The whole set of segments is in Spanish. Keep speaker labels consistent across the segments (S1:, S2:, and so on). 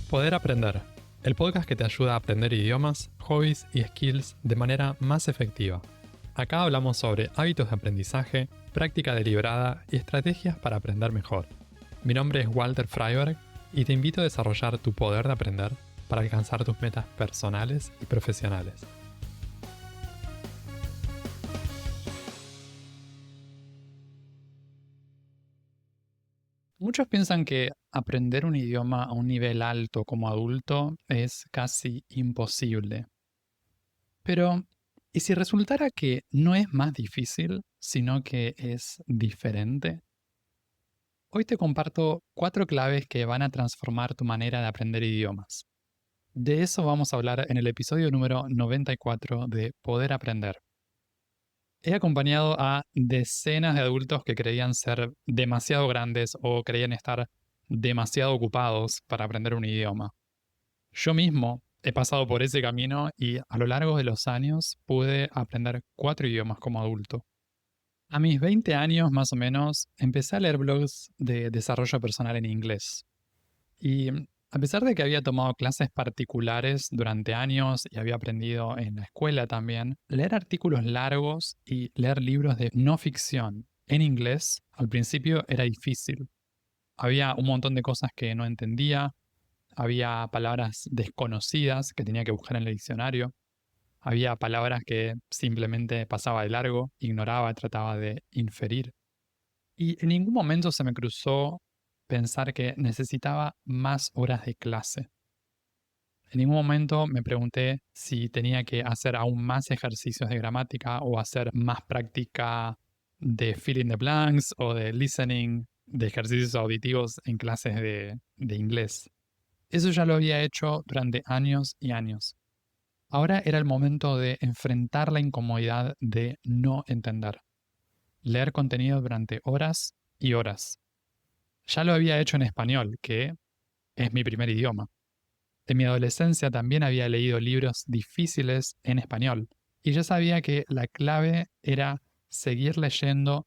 S1: Poder Aprender, el podcast que te ayuda a aprender idiomas, hobbies y skills de manera más efectiva. Acá hablamos sobre hábitos de aprendizaje, práctica deliberada y estrategias para aprender mejor. Mi nombre es Walter Freiberg y te invito a desarrollar tu poder de aprender para alcanzar tus metas personales y profesionales. Muchos piensan que aprender un idioma a un nivel alto como adulto es casi imposible. Pero, ¿y si resultara que no es más difícil, sino que es diferente? Hoy te comparto 4 claves que van a transformar tu manera de aprender idiomas. De eso vamos a hablar en el episodio número 94 de Poder Aprender. He acompañado a decenas de adultos que creían ser demasiado grandes o creían estar demasiado ocupados para aprender un idioma. Yo mismo he pasado por ese camino y a lo largo de los años pude aprender 4 idiomas como adulto. A mis 20 años más o menos empecé a leer blogs de desarrollo personal en inglés. Y a pesar de que había tomado clases particulares durante años y había aprendido en la escuela también, leer artículos largos y leer libros de no ficción en inglés al principio era difícil. Había un montón de cosas que no entendía, había palabras desconocidas que tenía que buscar en el diccionario, había palabras que simplemente pasaba de largo, ignoraba, trataba de inferir. Y en ningún momento se me cruzó pensar que necesitaba más horas de clase. En ningún momento me pregunté si tenía que hacer aún más ejercicios de gramática o hacer más práctica de fill in the blanks o de listening, de ejercicios auditivos en clases de inglés. Eso ya lo había hecho durante años y años. Ahora era el momento de enfrentar la incomodidad de no entender. Leer contenido durante horas y horas. Ya lo había hecho en español, que es mi primer idioma. En mi adolescencia también había leído libros difíciles en español y ya sabía que la clave era seguir leyendo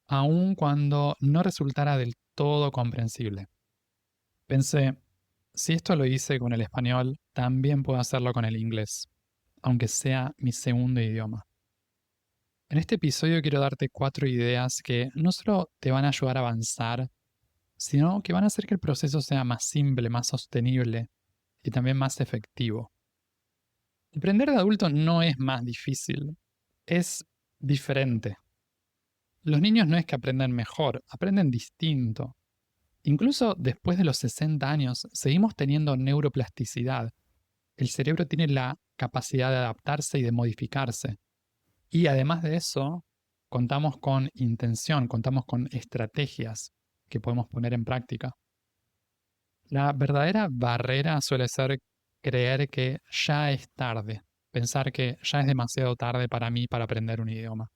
S1: aun cuando no resultara del todo comprensible. Pensé, si esto lo hice con el español, también puedo hacerlo con el inglés, aunque sea mi segundo idioma. En este episodio quiero darte 4 ideas que no solo te van a ayudar a avanzar, sino que van a hacer que el proceso sea más simple, más sostenible y también más efectivo. Aprender de adulto no es más difícil, es diferente. Los niños no es que aprendan mejor, aprenden distinto. Incluso después de los 60 años, seguimos teniendo neuroplasticidad. El cerebro tiene la capacidad de adaptarse y de modificarse. Y además de eso, contamos con intención, contamos con estrategias que podemos poner en práctica. La verdadera barrera suele ser creer que ya es tarde, pensar que ya es demasiado tarde para mí para aprender un idioma.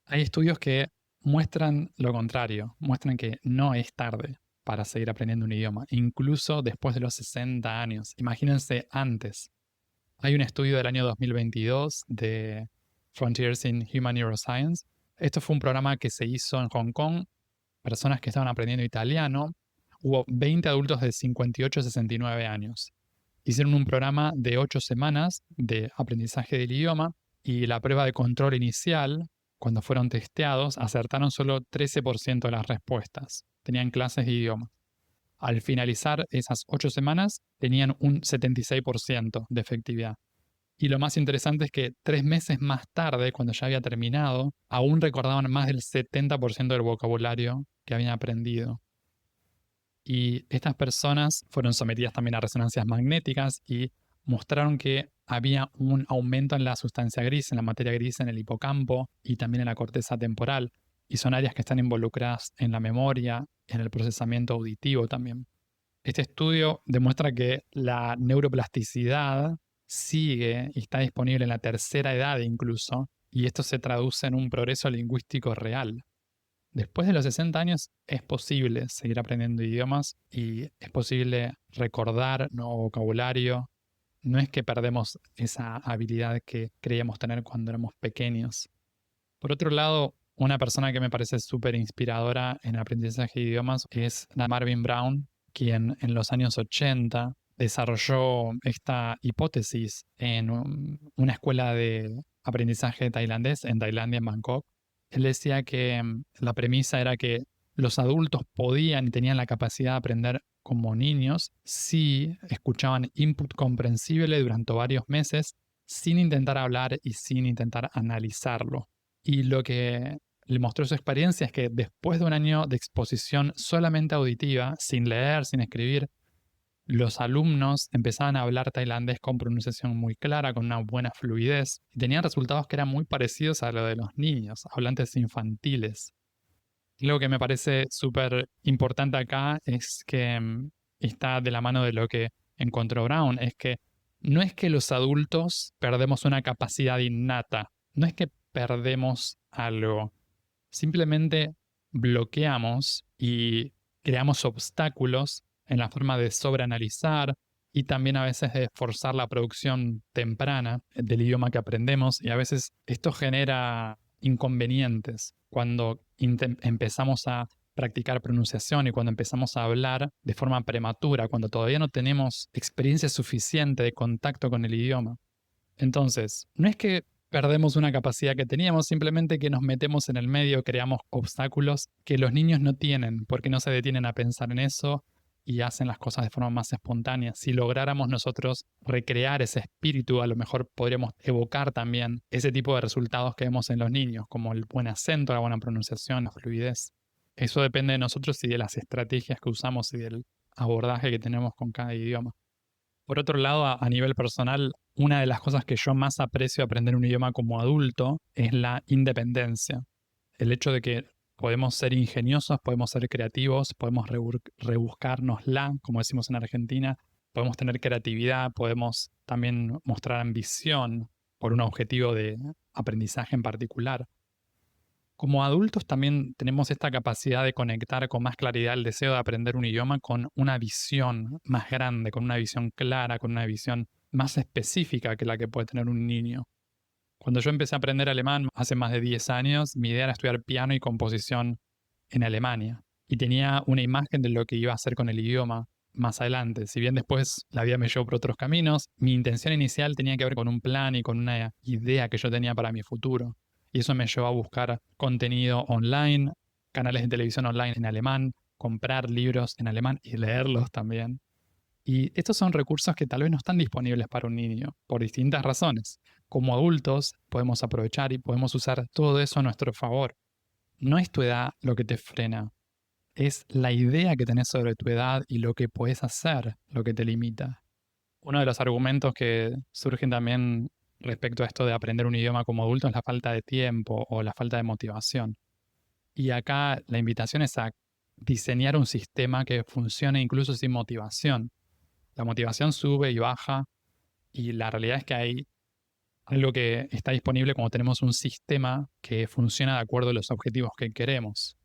S1: Hay estudios que muestran lo contrario, muestran que no es tarde para seguir aprendiendo un idioma, incluso después de los 60 años. Imagínense antes. Hay un estudio del año 2022 de Frontiers in Human Neuroscience. Esto fue un programa que se hizo en Hong Kong, personas que estaban aprendiendo italiano. Hubo 20 adultos de 58 a 69 años. Hicieron un programa de 8 semanas de aprendizaje del idioma y la prueba de control inicial, cuando fueron testeados, acertaron solo 13% de las respuestas. Tenían clases de idioma. Al finalizar esas 8 semanas, tenían un 76% de efectividad. Y lo más interesante es que 3 meses más tarde, cuando ya había terminado, aún recordaban más del 70% del vocabulario que habían aprendido. Y estas personas fueron sometidas también a resonancias magnéticas y mostraron que había un aumento en la sustancia gris, en la materia gris en el hipocampo y también en la corteza temporal. Y son áreas que están involucradas en la memoria, en el procesamiento auditivo también. Este estudio demuestra que la neuroplasticidad sigue y está disponible en la tercera edad incluso, y esto se traduce en un progreso lingüístico real. Después de los 60 años es posible seguir aprendiendo idiomas y es posible recordar nuevo vocabulario. No es que perdemos esa habilidad que creíamos tener cuando éramos pequeños. Por otro lado, una persona que me parece súper inspiradora en el aprendizaje de idiomas es la Marvin Brown, quien en los años 80 desarrolló esta hipótesis en una escuela de aprendizaje tailandés en Tailandia, en Bangkok. Él decía que la premisa era que los adultos podían y tenían la capacidad de aprender como niños si escuchaban input comprensible durante varios meses sin intentar hablar y sin intentar analizarlo. Y lo que le mostró su experiencia es que después de un año de exposición solamente auditiva, sin leer, sin escribir, los alumnos empezaban a hablar tailandés con pronunciación muy clara, con una buena fluidez, y tenían resultados que eran muy parecidos a lo de los niños, hablantes infantiles. Lo que me parece súper importante acá es que está de la mano de lo que encontró Brown, es que no es que los adultos perdemos una capacidad innata, no es que perdemos algo, simplemente bloqueamos y creamos obstáculos en la forma de sobreanalizar y también a veces de forzar la producción temprana del idioma que aprendemos, y a veces esto genera inconvenientes cuando empezamos a practicar pronunciación y cuando empezamos a hablar de forma prematura, cuando todavía no tenemos experiencia suficiente de contacto con el idioma. Entonces, no es que perdemos una capacidad que teníamos, simplemente que nos metemos en el medio, creamos obstáculos que los niños no tienen, porque no se detienen a pensar en eso y hacen las cosas de forma más espontánea. Si lográramos nosotros recrear ese espíritu, a lo mejor podríamos evocar también ese tipo de resultados que vemos en los niños, como el buen acento, la buena pronunciación, la fluidez. Eso depende de nosotros y de las estrategias que usamos y del abordaje que tenemos con cada idioma. Por otro lado, a nivel personal, una de las cosas que yo más aprecio de aprender un idioma como adulto es la independencia. El hecho de que podemos ser ingeniosos, podemos ser creativos, podemos rebuscárnosla, como decimos en Argentina, podemos tener creatividad, podemos también mostrar ambición por un objetivo de aprendizaje en particular. Como adultos también tenemos esta capacidad de conectar con más claridad el deseo de aprender un idioma con una visión más grande, con una visión clara, con una visión más específica que la que puede tener un niño. Cuando yo empecé a aprender alemán hace más de 10 años, mi idea era estudiar piano y composición en Alemania. Y tenía una imagen de lo que iba a hacer con el idioma más adelante. Si bien después la vida me llevó por otros caminos, mi intención inicial tenía que ver con un plan y con una idea que yo tenía para mi futuro. Y eso me llevó a buscar contenido online, canales de televisión online en alemán, comprar libros en alemán y leerlos también. Y estos son recursos que tal vez no están disponibles para un niño, por distintas razones. Como adultos podemos aprovechar y podemos usar todo eso a nuestro favor. No es tu edad lo que te frena, es la idea que tenés sobre tu edad y lo que puedes hacer lo que te limita. Uno de los argumentos que surgen también respecto a esto de aprender un idioma como adulto es la falta de tiempo o la falta de motivación. Y acá la invitación es a diseñar un sistema que funcione incluso sin motivación. La motivación sube y baja, y la realidad es que hay algo que está disponible cuando tenemos un sistema que funciona de acuerdo a los objetivos que queremos.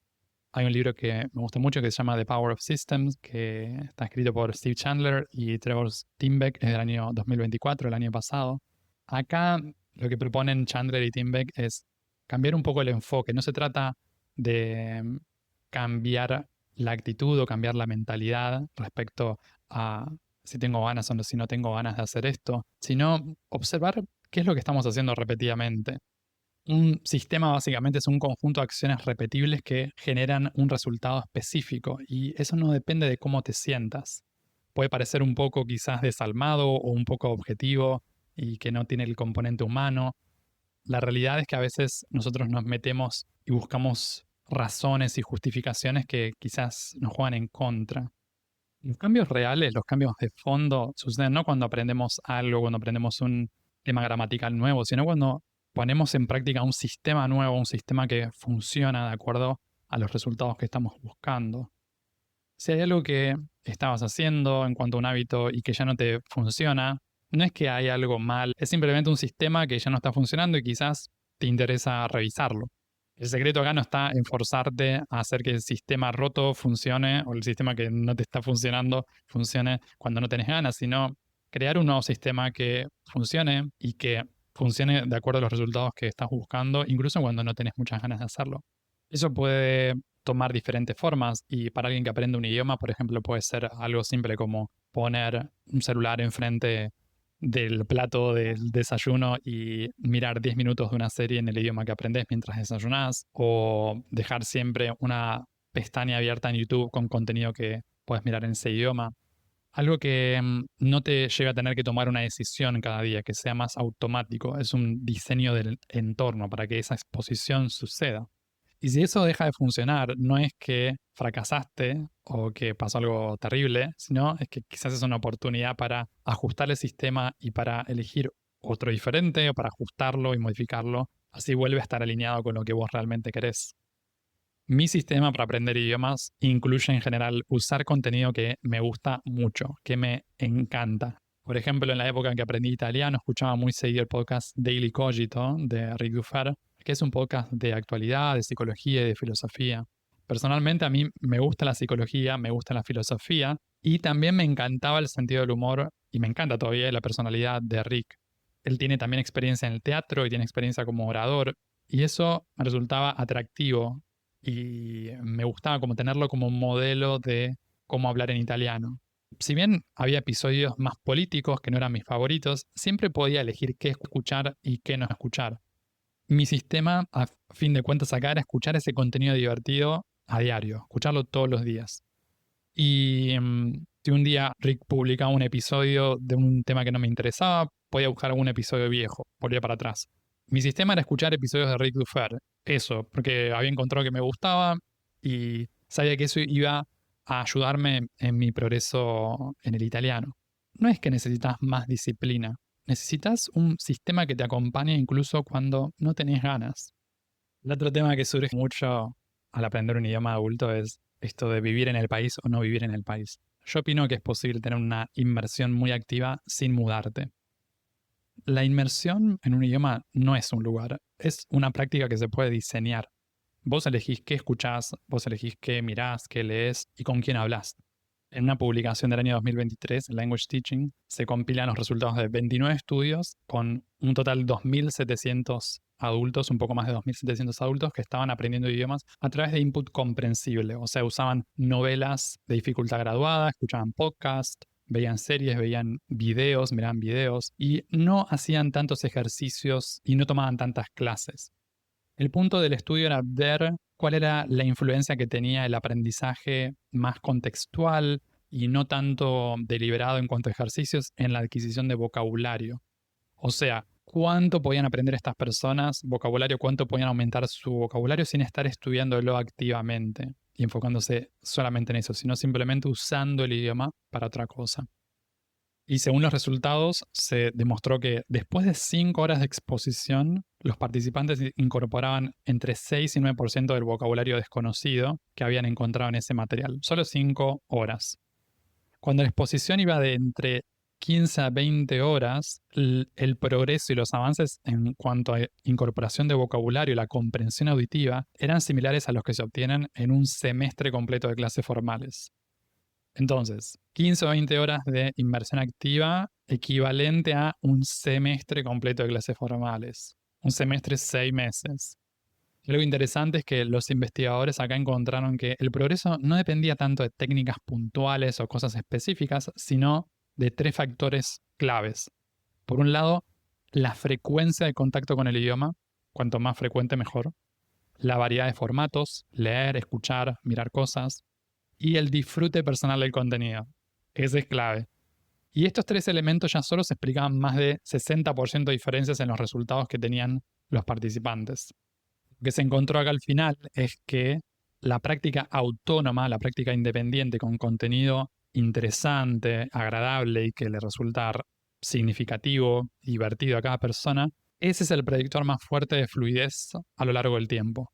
S1: Hay un libro que me gusta mucho que se llama The Power of Systems, que está escrito por Steve Chandler y Trevor Timbeck, es del año 2024, el año pasado. Acá lo que proponen Chandler y Timbeck es cambiar un poco el enfoque. No se trata de cambiar la actitud o cambiar la mentalidad respecto a si tengo ganas o no, si no tengo ganas de hacer esto, sino observar qué es lo que estamos haciendo repetidamente. Un sistema básicamente es un conjunto de acciones repetibles que generan un resultado específico, y eso no depende de cómo te sientas. Puede parecer un poco quizás desalmado o un poco objetivo y que no tiene el componente humano. La realidad es que a veces nosotros nos metemos y buscamos razones y justificaciones que quizás nos juegan en contra. Los cambios reales, los cambios de fondo, suceden no cuando aprendemos algo, cuando aprendemos un tema gramatical nuevo, sino cuando ponemos en práctica un sistema nuevo, un sistema que funciona de acuerdo a los resultados que estamos buscando. Si hay algo que estabas haciendo en cuanto a un hábito y que ya no te funciona, no es que hay algo mal, es simplemente un sistema que ya no está funcionando y quizás te interesa revisarlo. El secreto acá no está en forzarte a hacer que el sistema roto funcione o el sistema que no te está funcionando funcione cuando no tenés ganas, sino crear un nuevo sistema que funcione y que funcione de acuerdo a los resultados que estás buscando, incluso cuando no tenés muchas ganas de hacerlo. Eso puede tomar diferentes formas y para alguien que aprende un idioma, por ejemplo, puede ser algo simple como poner un celular enfrente del plato del desayuno y mirar 10 minutos de una serie en el idioma que aprendes mientras desayunás, o dejar siempre una pestaña abierta en YouTube con contenido que puedes mirar en ese idioma. Algo que no te lleva a tener que tomar una decisión cada día, que sea más automático. Es un diseño del entorno para que esa exposición suceda. Y si eso deja de funcionar, no es que fracasaste o que pasó algo terrible, sino es que quizás es una oportunidad para ajustar el sistema y para elegir otro diferente o para ajustarlo y modificarlo. Así vuelve a estar alineado con lo que vos realmente querés. Mi sistema para aprender idiomas incluye en general usar contenido que me gusta mucho, que me encanta. Por ejemplo, en la época en que aprendí italiano, escuchaba muy seguido el podcast Daily Cogito de Rick Dufer, que es un podcast de actualidad, de psicología y de filosofía. Personalmente a mí me gusta la psicología, me gusta la filosofía y también me encantaba el sentido del humor y me encanta todavía la personalidad de Rick. Él tiene también experiencia en el teatro y tiene experiencia como orador y eso me resultaba atractivo y me gustaba como tenerlo como un modelo de cómo hablar en italiano. Si bien había episodios más políticos que no eran mis favoritos, siempre podía elegir qué escuchar y qué no escuchar. Mi sistema, a fin de cuentas acá, era escuchar ese contenido divertido a diario, escucharlo todos los días. Y si un día Rick publicaba un episodio de un tema que no me interesaba, podía buscar algún episodio viejo, volvía para atrás. Mi sistema era escuchar episodios de Rick Dufer, eso, porque había encontrado que me gustaba y sabía que eso iba a ayudarme en mi progreso en el italiano. No es que necesitas más disciplina, necesitas un sistema que te acompañe incluso cuando no tenés ganas. El otro tema que surge mucho al aprender un idioma adulto es esto de vivir en el país o no vivir en el país. Yo opino que es posible tener una inmersión muy activa sin mudarte. La inmersión en un idioma no es un lugar, es una práctica que se puede diseñar. Vos elegís qué escuchás, vos elegís qué mirás, qué lees y con quién hablas. En una publicación del año 2023, Language Teaching, se compilan los resultados de 29 estudios con un total de 2.700 adultos, un poco más de 2.700 adultos que estaban aprendiendo idiomas a través de input comprensible. O sea, usaban novelas de dificultad graduada, escuchaban podcasts, veían series, veían videos, miraban videos y no hacían tantos ejercicios y no tomaban tantas clases. El punto del estudio era ver cuál era la influencia que tenía el aprendizaje más contextual y no tanto deliberado en cuanto a ejercicios en la adquisición de vocabulario. O sea, cuánto podían aprender estas personas vocabulario, cuánto podían aumentar su vocabulario sin estar estudiándolo activamente y enfocándose solamente en eso, sino simplemente usando el idioma para otra cosa. Y según los resultados, se demostró que después de 5 horas de exposición, los participantes incorporaban entre 6 y 9% del vocabulario desconocido que habían encontrado en ese material. Solo 5 horas. Cuando la exposición iba de entre 15 a 20 horas, el progreso y los avances en cuanto a incorporación de vocabulario y la comprensión auditiva eran similares a los que se obtienen en un semestre completo de clases formales. Entonces, 15 o 20 horas de inversión activa equivalente a un semestre completo de clases formales. Un semestre es 6 meses. Y algo interesante es que los investigadores acá encontraron que el progreso no dependía tanto de técnicas puntuales o cosas específicas, sino de 3 factores claves. Por un lado, la frecuencia de contacto con el idioma, cuanto más frecuente mejor. La variedad de formatos, leer, escuchar, mirar cosas. Y el disfrute personal del contenido. Ese es clave. Y estos 3 elementos ya solo se explicaban más de 60% de diferencias en los resultados que tenían los participantes. Lo que se encontró acá al final es que la práctica autónoma, la práctica independiente con contenido interesante, agradable y que le resulta significativo, divertido a cada persona, ese es el predictor más fuerte de fluidez a lo largo del tiempo.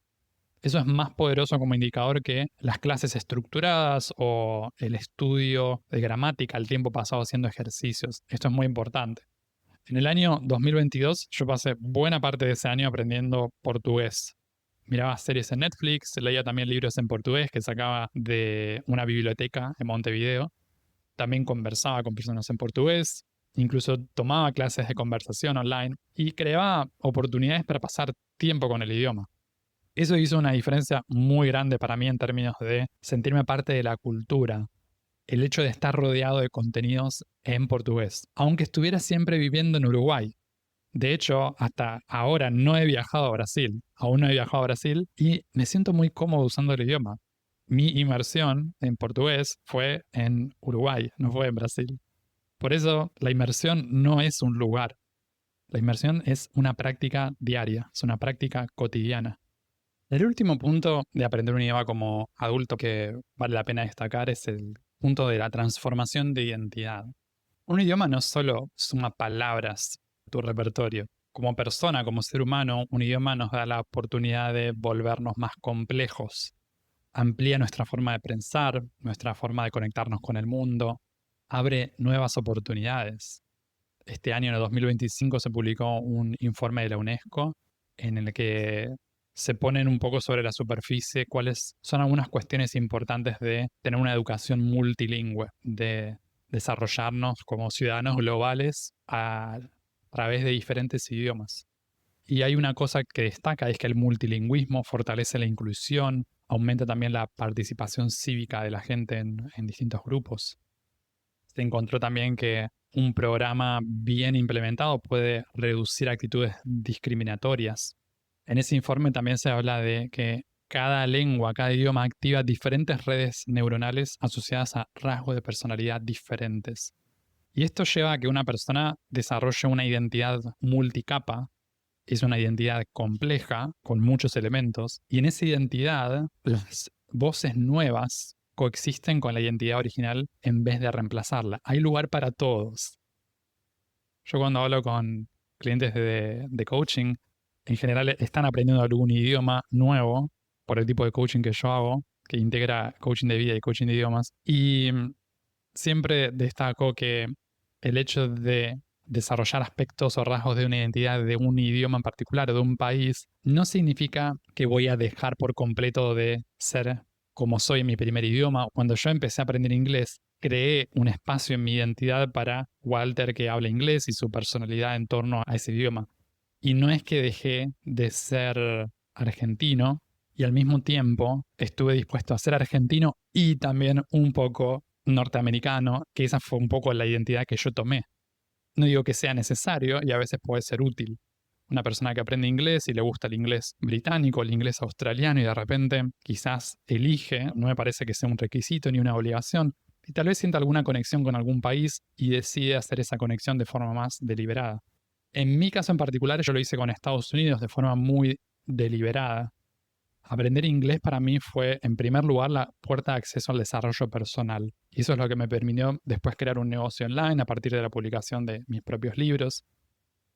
S1: Eso es más poderoso como indicador que las clases estructuradas o el estudio de gramática, el tiempo pasado haciendo ejercicios. Esto es muy importante. En el año 2022 yo pasé buena parte de ese año aprendiendo portugués. Miraba series en Netflix, leía también libros en portugués que sacaba de una biblioteca en Montevideo. También conversaba con personas en portugués, incluso tomaba clases de conversación online y creaba oportunidades para pasar tiempo con el idioma. Eso hizo una diferencia muy grande para mí en términos de sentirme parte de la cultura. El hecho de estar rodeado de contenidos en portugués, aunque estuviera siempre viviendo en Uruguay. De hecho, hasta ahora no he viajado a Brasil, aún no he viajado a Brasil y me siento muy cómodo usando el idioma. Mi inmersión en portugués fue en Uruguay, no fue en Brasil. Por eso, la inmersión no es un lugar. La inmersión es una práctica diaria, es una práctica cotidiana. El último punto de aprender un idioma como adulto que vale la pena destacar es el punto de la transformación de identidad. Un idioma no solo suma palabras a tu repertorio. Como persona, como ser humano, un idioma nos da la oportunidad de volvernos más complejos. Amplía nuestra forma de pensar, nuestra forma de conectarnos con el mundo, abre nuevas oportunidades. Este año, en el 2025, se publicó un informe de la UNESCO en el que se ponen un poco sobre la superficie cuáles son algunas cuestiones importantes de tener una educación multilingüe, de desarrollarnos como ciudadanos globales a través de diferentes idiomas. Y hay una cosa que destaca, es que el multilingüismo fortalece la inclusión, aumenta también la participación cívica de la gente en distintos grupos. Se encontró también que un programa bien implementado puede reducir actitudes discriminatorias. En ese informe también se habla de que cada lengua, cada idioma activa diferentes redes neuronales asociadas a rasgos de personalidad diferentes. Y esto lleva a que una persona desarrolle una identidad multicapa, es una identidad compleja, con muchos elementos, y en esa identidad las voces nuevas coexisten con la identidad original en vez de reemplazarla. Hay lugar para todos. Yo cuando hablo con clientes de coaching, en general están aprendiendo algún idioma nuevo por el tipo de coaching que yo hago, que integra coaching de vida y coaching de idiomas. Y siempre destaco que el hecho de desarrollar aspectos o rasgos de una identidad de un idioma en particular o de un país no significa que voy a dejar por completo de ser como soy en mi primer idioma. Cuando yo empecé a aprender inglés, creé un espacio en mi identidad para Walter que habla inglés y su personalidad en torno a ese idioma. Y no es que dejé de ser argentino y al mismo tiempo estuve dispuesto a ser argentino y también un poco norteamericano, que esa fue un poco la identidad que yo tomé. No digo que sea necesario y a veces puede ser útil. Una persona que aprende inglés y le gusta el inglés británico, el inglés australiano y de repente quizás elige, no me parece que sea un requisito ni una obligación, y tal vez sienta alguna conexión con algún país y decide hacer esa conexión de forma más deliberada. En mi caso en particular yo lo hice con Estados Unidos de forma muy deliberada. Aprender inglés para mí fue, en primer lugar, la puerta de acceso al desarrollo personal. Y eso es lo que me permitió después crear un negocio online a partir de la publicación de mis propios libros.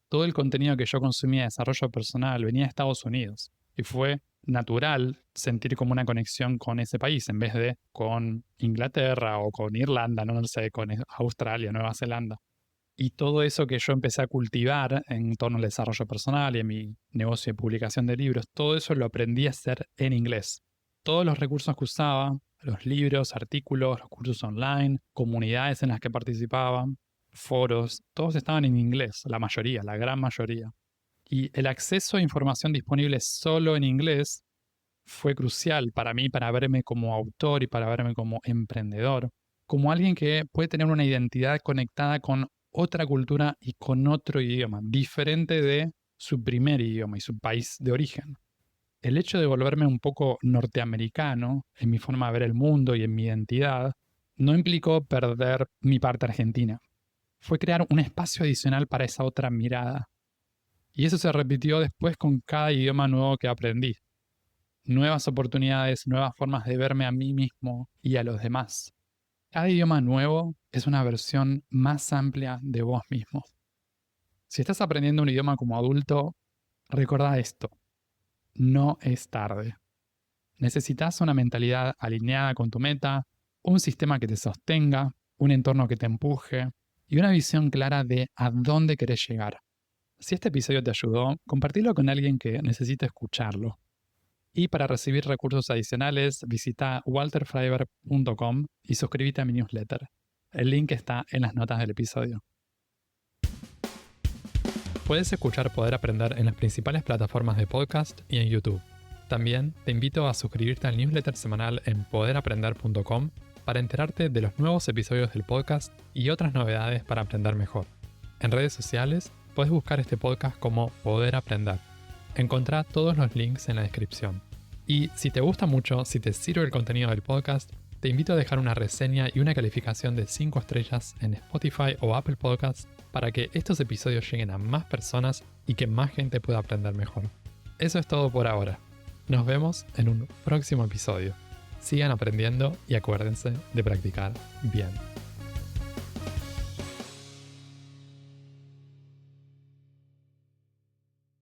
S1: Todo el contenido que yo consumía de desarrollo personal venía de Estados Unidos. Y fue natural sentir como una conexión con ese país en vez de con Inglaterra o con Irlanda, no sé, con Australia, Nueva Zelanda. Y todo eso que yo empecé a cultivar en torno al desarrollo personal y en mi negocio de publicación de libros, todo eso lo aprendí a hacer en inglés. Todos los recursos que usaba, los libros, artículos, los cursos online, comunidades en las que participaba, foros, todos estaban en inglés, la mayoría, la gran mayoría. Y el acceso a información disponible solo en inglés fue crucial para mí, para verme como autor y para verme como emprendedor, como alguien que puede tener una identidad conectada con otra cultura y con otro idioma, diferente de su primer idioma y su país de origen. El hecho de volverme un poco norteamericano en mi forma de ver el mundo y en mi identidad no implicó perder mi parte argentina. Fue crear un espacio adicional para esa otra mirada. Y eso se repitió después con cada idioma nuevo que aprendí. Nuevas oportunidades, nuevas formas de verme a mí mismo y a los demás. Cada idioma nuevo es una versión más amplia de vos mismo. Si estás aprendiendo un idioma como adulto, recordá esto. No es tarde. Necesitas una mentalidad alineada con tu meta, un sistema que te sostenga, un entorno que te empuje y una visión clara de a dónde querés llegar. Si este episodio te ayudó, compartilo con alguien que necesite escucharlo. Y para recibir recursos adicionales, visita walterfreiberg.com y suscríbete a mi newsletter. El link está en las notas del episodio. Puedes escuchar Poder Aprender en las principales plataformas de podcast y en YouTube. También te invito a suscribirte al newsletter semanal en poderaprender.com para enterarte de los nuevos episodios del podcast y otras novedades para aprender mejor. En redes sociales puedes buscar este podcast como Poder Aprender. Encontrá todos los links en la descripción. Y si te gusta mucho, si te sirve el contenido del podcast, te invito a dejar una reseña y una calificación de 5 estrellas en Spotify o Apple Podcasts para que estos episodios lleguen a más personas y que más gente pueda aprender mejor. Eso es todo por ahora. Nos vemos en un próximo episodio. Sigan aprendiendo y acuérdense de practicar bien.